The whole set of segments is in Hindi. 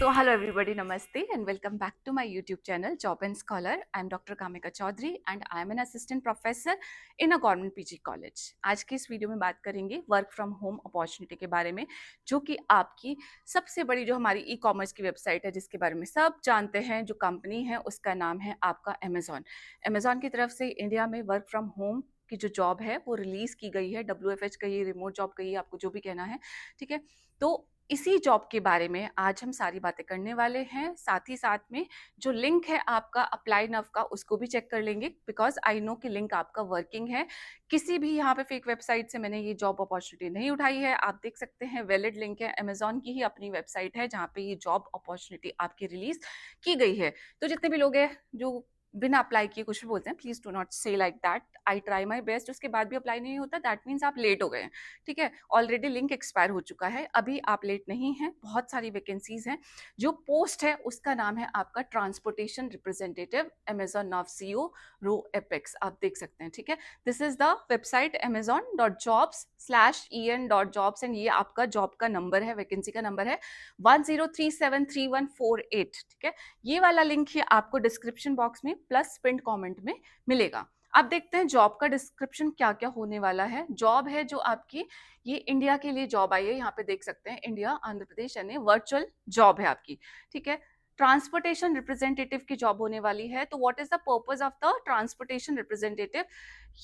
So hello everybody, namaste and welcome back to my YouTube channel Job and Scholar. I am Dr. Kamika Chaudhary and I am an assistant professor in a government PG college. आज की इस वीडियो में बात करेंगे वर्क फ्रॉम होम अपॉर्चुनिटी के बारे में, जो कि आपकी सबसे बड़ी जो हमारी ई कॉमर्स की वेबसाइट है, जिसके बारे में सब जानते हैं, जो कंपनी है उसका नाम है आपका अमेजॉन। अमेजॉन की तरफ से इंडिया में वर्क फ्रॉम होम की जो जॉब है वो रिलीज की गई है, WFH कहिए, रिमोट जॉब कहिए, आपको जो भी कहना है, ठीक है। तो इसी जॉब के बारे में आज हम सारी बातें करने वाले हैं। साथ ही साथ में जो लिंक है आपका अप्लाई नाउ का, उसको भी चेक कर लेंगे, बिकॉज आई नो कि लिंक आपका वर्किंग है। किसी भी यहाँ पे फेक वेबसाइट से मैंने ये जॉब अपॉर्चुनिटी नहीं उठाई है। आप देख सकते हैं वैलिड लिंक है, अमेजॉन की ही अपनी वेबसाइट है जहाँ पे ये जॉब अपॉर्चुनिटी आपकी रिलीज की गई है। तो जितने भी लोग हैं जो बिना अप्लाई किए कुछ भी बोलते हैं, प्लीज डू नॉट से like that. I try my best, उसके बाद भी अप्लाई नहीं होता, दैट मीन्स आप लेट हो गए हैं, ठीक है। ऑलरेडी लिंक एक्सपायर हो चुका है, अभी आप लेट नहीं हैं। बहुत सारी वैकेंसीज हैं। जो पोस्ट है उसका नाम है आपका ट्रांसपोर्टेशन रिप्रेजेंटेटिव, अमेजॉन नाव सीओ रो एपेक्स, आप देख सकते हैं, ठीक है। This is the website amazon.jobs/en.jobs and ये आपका जॉब का नंबर है, वैकेंसी का नंबर है 10373148, ठीक है। ये वाला लिंक ही आपको डिस्क्रिप्शन बॉक्स में प्लस पिंड कमेंट में मिलेगा। अब देखते हैं जॉब का डिस्क्रिप्शन क्या क्या होने वाला है। जॉब है जो आपकी, ये इंडिया के लिए जॉब आई है, यहाँ पे देख सकते हैं इंडिया आंध्र प्रदेश, यानी वर्चुअल जॉब है आपकी, ठीक है। ट्रांसपोर्टेशन रिप्रेजेंटेटिव की जॉब होने वाली है। तो what is the purpose of the transportation representative?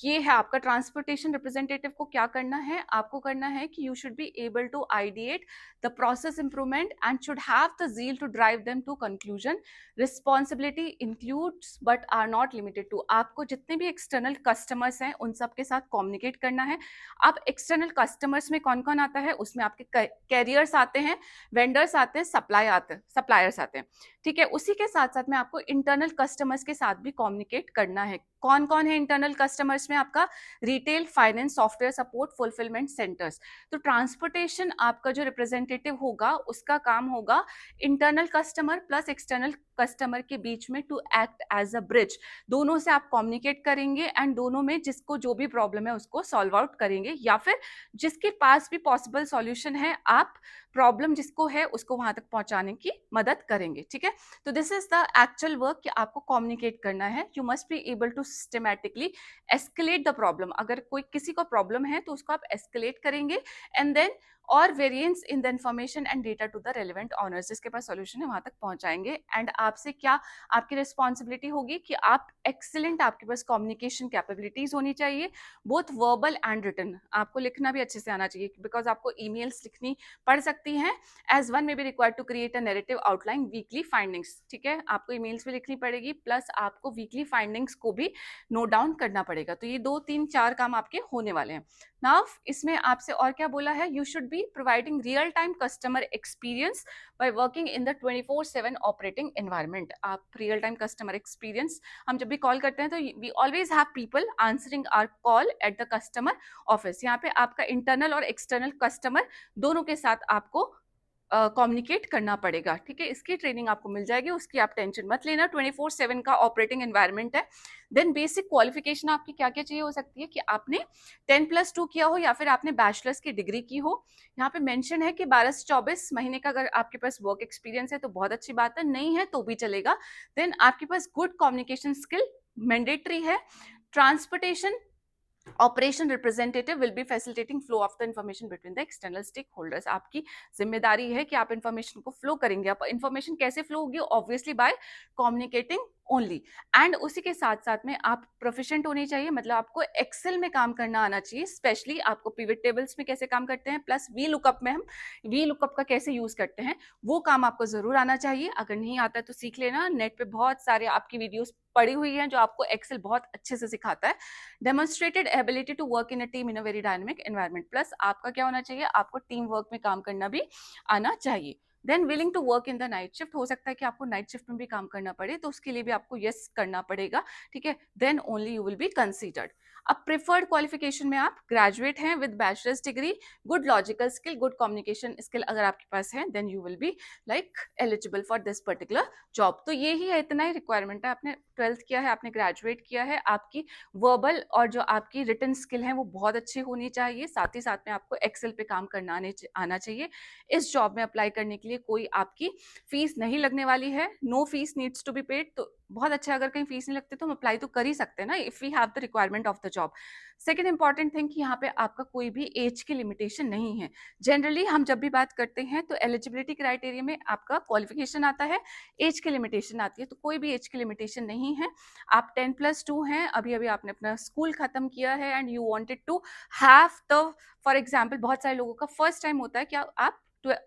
ये है आपका ट्रांसपोर्टेशन रिप्रेजेंटेटिव को क्या करना है, आपको करना है कि you should be able to ideate the process improvement and should have the zeal to drive them to conclusion. Responsibility includes but are not limited to, आपको जितने भी एक्सटर्नल कस्टमर्स हैं उन सब के साथ कम्युनिकेट करना है। अब एक्सटर्नल कस्टमर्स में कौन कौन आता है, उसमें आपके कैरियर्स आते हैं, वेंडर्स आते हैं, सप्लायर्स आते हैं, ठीक है। उसी के साथ साथ में आपको इंटरनल कस्टमर्स के साथ भी कम्युनिकेट करना है। कौन कौन है इंटरनल कस्टमर्स में? आपका retail, finance, software support, fulfilment centres. तो ट्रांसपोर्टेशन आपका जो रिप्रेजेंटेटिव होगा उसका काम होगा internal customer plus external customer के बीच में to act as a bridge. दोनों से आप कम्युनिकेट करेंगे एंड दोनों में जिसको जो भी प्रॉब्लम है उसको सॉल्व आउट करेंगे, या फिर जिसके पास भी पॉसिबल सॉल्यूशन है आप प्रॉब्लम जिसको है उसको वहां तक पहुंचाने की मदद करेंगे, ठीक है। तो this is the actual work कि आपको कम्युनिकेट करना है। You must be able to systematically escalate the problem. अगर कोई किसी को प्रॉब्लम है तो उसको आप एस्केलेट करेंगे एंड देन और variance in the information and data to the relevant owners, जिसके पास सॉल्यूशन है वहां तक पहुंचाएंगे। एंड आपसे क्या, आपकी रिस्पॉन्सिबिलिटी होगी कि आप एक्सीलेंट, आपके पास कम्युनिकेशन कैपेबिलिटीज होनी चाहिए, बोथ वर्बल एंड रिटन। आपको लिखना भी अच्छे से आना चाहिए, बिकॉज आपको ईमेल्स लिखनी पड़ सकती हैं। As one may be required to create a narrative outline weekly findings, ठीक है। आपको ईमेल्स भी लिखनी पड़ेगी, प्लस आपको वीकली फाइंडिंग्स को भी नोट डाउन करना पड़ेगा। तो ये 2 3 4 काम आपके होने वाले हैं। नाउ इसमें आपसे और क्या बोला है, you should be providing real time customer experience by working in the 24/7 operating environment. आप रियल टाइम कस्टमर एक्सपीरियंस, हम जब भी कॉल करते हैं तो we always have people answering our call at the customer office. यहाँ पे आपका इंटरनल और एक्सटर्नल कस्टमर दोनों के साथ आपको कम्युनिकेट करना पड़ेगा, ठीक है। इसकी ट्रेनिंग आपको मिल जाएगी, उसकी आप टेंशन मत लेना। 24/7 का ऑपरेटिंग एनवायरनमेंट है। देन बेसिक क्वालिफिकेशन आपकी क्या क्या चाहिए हो सकती है कि आपने 10+2 किया हो या फिर आपने बैचलर्स की डिग्री की हो। यहाँ पे मेंशन है कि 12 से 24 महीने का अगर आपके पास वर्क एक्सपीरियंस है तो बहुत अच्छी बात है, नहीं है तो भी चलेगा। देन आपके पास गुड कम्युनिकेशन स्किल मैंडेटरी है। Transportation operation representative will be facilitating flow of the information between the external stake holders. आपकी जिम्मेदारी है कि आप इंफॉर्मेशन को फ्लो करेंगे। आप इंफॉर्मेशन कैसे फ्लो होगी? Obviously by communicating only. And उसी के साथ साथ में आप प्रोफिशिएंट होनी चाहिए, मतलब आपको एक्सेल में काम करना आना चाहिए, स्पेशली आपको पिवट टेबल्स में कैसे काम करते हैं, प्लस वी लुकअप में हम वी लुकअप का कैसे यूज करते हैं, वो काम आपको जरूर आना चाहिए। अगर नहीं आता है तो सीख लेना, नेट पे बहुत सारे आपकी वीडियोस पड़ी हुई हैं जो आपको एक्सेल बहुत अच्छे से सिखाता है। Demonstrated ability to work in a team in a very dynamic environment, plus आपका क्या होना चाहिए, आपको टीम वर्क में काम करना भी आना चाहिए। Then willing to work in the night shift, हो सकता है कि आपको नाइट शिफ्ट में भी काम करना पड़े, तो उसके लिए भी आपको यस करना पड़ेगा, ठीक है। Then only you will be considered. अब प्रिफर्ड क्वालिफिकेशन में आप ग्रेजुएट हैं with bachelor's degree, good logical skill, good communication skill अगर आपके पास है, then you will be like eligible for this particular job. तो ये ही है, इतना ही रिक्वायरमेंट है। आपने 12th किया है, आपने ग्रेजुएट किया है, आपकी वर्बल और जो आपकी रिटन स्किल है वो बहुत अच्छी होनी चाहिए, साथ ही साथ में आपको एक्सेल पे काम करना आना चाहिए। इस जॉब में अप्लाई करने के लिए कोई आपकी फीस नहीं लगने वाली है, no fees needs to be paid. तो बहुत अच्छा है, अगर कहीं फीस नहीं लगती तो हम अप्लाई तो कर ही सकते हैं ना, if we have the requirement of the job. Second important thing कि यहाँ पे आपका कोई भी एज की लिमिटेशन नहीं है। जनरली हम जब भी बात करते हैं तो एलिजिबिलिटी क्राइटेरिया में आपका क्वालिफिकेशन आता है, एज की लिमिटेशन आती है, तो कोई भी एज की लिमिटेशन नहीं है। आप 10+2 हैं, अभी अभी आपने अपना स्कूल खत्म किया है and you wanted to have the, for example बहुत सारे लोगों का फर्स्ट टाइम होता है कि आप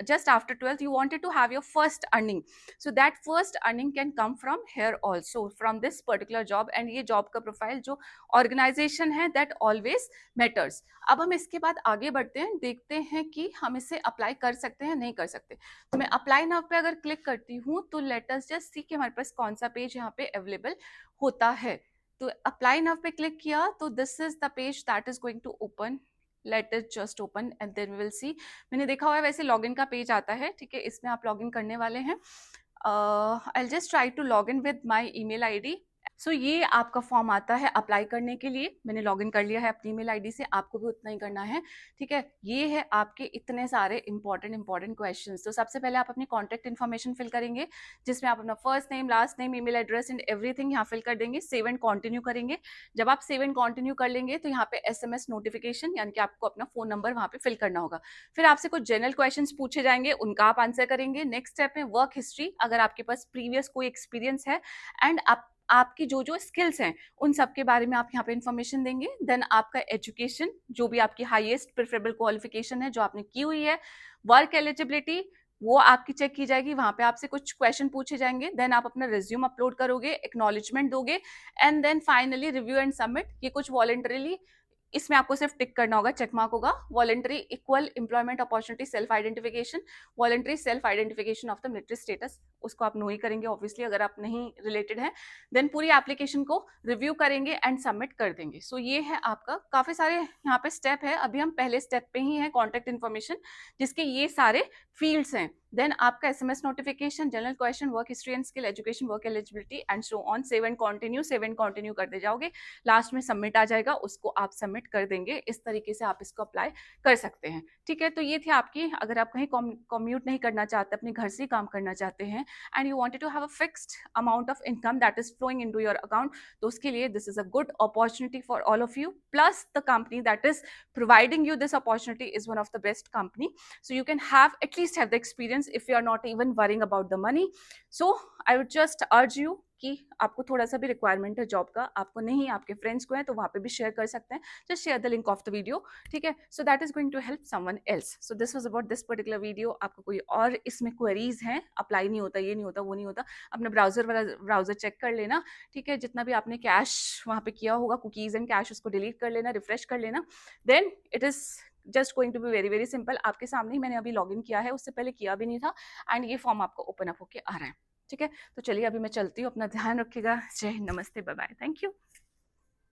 just after 12th you wanted to have your first earning, so that first earning can come from here also, from this particular job, and ये job का प्रोफाइल जो ऑर्गेनाइजेशन है that always matters। अब हम इसके बाद आगे बढ़ते हैं, देखते हैं कि हम इसे अप्लाई कर सकते हैं नहीं कर सकते। तो मैं अप्लाई नाउ पे अगर क्लिक करती हूँ तो लेट अस जस्ट सी कि हमारे पास कौन सा पेज यहाँ पे अवेलेबल होता है। तो अप्लाई नाउ पे क्लिक किया तो this is the page that is going to open, let it just open and then we will see. मैंने देखा हुआ है वैसे लॉगिन का पेज आता है, ठीक है, इसमें आप लॉगिन करने वाले हैं। I will just try to log in with my email ID. So ये आपका फॉर्म आता है अप्लाई करने के लिए, मैंने लॉगिन कर लिया है अपनी ईमेल आईडी से, आपको भी उतना ही करना है, ठीक है। ये है आपके इतने सारे इंपॉर्टेंट क्वेश्चंस। तो सबसे पहले आप अपनी कॉन्टैक्ट इन्फॉर्मेशन फिल करेंगे, जिसमें आप अपना first name, last name, email address and everything यहाँ फिल कर देंगे। सेव एंड कंटिन्यू करेंगे। जब आप सेव एंड कंटिन्यू कर लेंगे तो यहाँ पे SMS नोटिफिकेशन, यानी कि आपको अपना फोन नंबर वहाँ पे फिल करना होगा। फिर आपसे कुछ जनरल क्वेश्चन पूछे जाएंगे, उनका आप आंसर करेंगे। नेक्स्ट स्टेप में वर्क हिस्ट्री, अगर आपके पास प्रीवियस कोई एक्सपीरियंस है एंड आपकी जो जो स्किल्स हैं उन सब के बारे में आप यहाँ पे इंफॉर्मेशन देंगे। देन आपका एजुकेशन, जो भी आपकी हाईएस्ट प्रेफरेबल क्वालिफिकेशन है जो आपने की हुई है। वर्क एलिजिबिलिटी, वो आपकी चेक की जाएगी, वहां पे आपसे कुछ क्वेश्चन पूछे जाएंगे। देन आप अपना रिज्यूम अपलोड करोगे, एक्नॉलेजमेंट दोगे, and then finally review and submit. ये कुछ वॉलंटरीली, इसमें आपको सिर्फ टिक करना होगा, चेक मार्क होगा। Voluntary equal employment opportunity self identification, voluntary self identification of the military status, उसको आप नो ही करेंगे ऑब्वियसली अगर आप नहीं रिलेटेड है। देन पूरी एप्लीकेशन को रिव्यू करेंगे एंड सबमिट कर देंगे। सो ये है आपका, काफी सारे यहाँ पे स्टेप है, अभी हम पहले स्टेप पे ही है, कॉन्टैक्ट इन्फॉर्मेशन, जिसके ये सारे फील्ड्स हैं। देन आपका SMS notification, general question, work history and skill, education, work eligibility and so on. Save and continue करते जाओगे, लास्ट में सबमिट आ जाएगा, उसको आप सबमिट कर देंगे। इस तरीके से आप इसको अप्लाई कर सकते हैं, ठीक है। तो ये थी आपकी, अगर आप कहीं कम्यूट नहीं करना चाहते, अपने घर से ही काम करना चाहते हैं and you wanted to have a fixed amount of income that is flowing into your account, तो उसके लिए this is a good opportunity for all of you. Plus the company that is providing you this opportunity is one of the best company, so you can have at least have the experience if you are not even worrying about the money. So I would just urge you कि आपको थोड़ा सा भी रिक्वायरमेंट है जॉब का, आपको नहीं, आपके फ्रेंड्स को है तो वहाँ पे भी शेयर कर सकते हैं। Just share the link of the video, ठीक है। So that is going to help someone else. So this was about this particular video. आपको कोई और इसमें क्वेरीज हैं, अप्लाई नहीं होता, ये नहीं होता, वो नहीं होता, अपना ब्राउजर चेक कर लेना, ठीक है। जितना भी आपने कैश वहाँ पे किया होगा, कुकीज एंड कैश, उसको डिलीट कर लेना, रिफ्रेश कर लेना। Then it is just going to be very very simple. आपके सामने ही मैंने अभी लॉग इन किया है, उससे पहले किया भी नहीं था, एंड ये फॉर्म आपको ओपन अप होके आ रहा है, ठीक है। तो चलिए अभी मैं चलती हूँ, अपना ध्यान रखिएगा। जय हिंद, नमस्ते, बाय बाय, थैंक यू।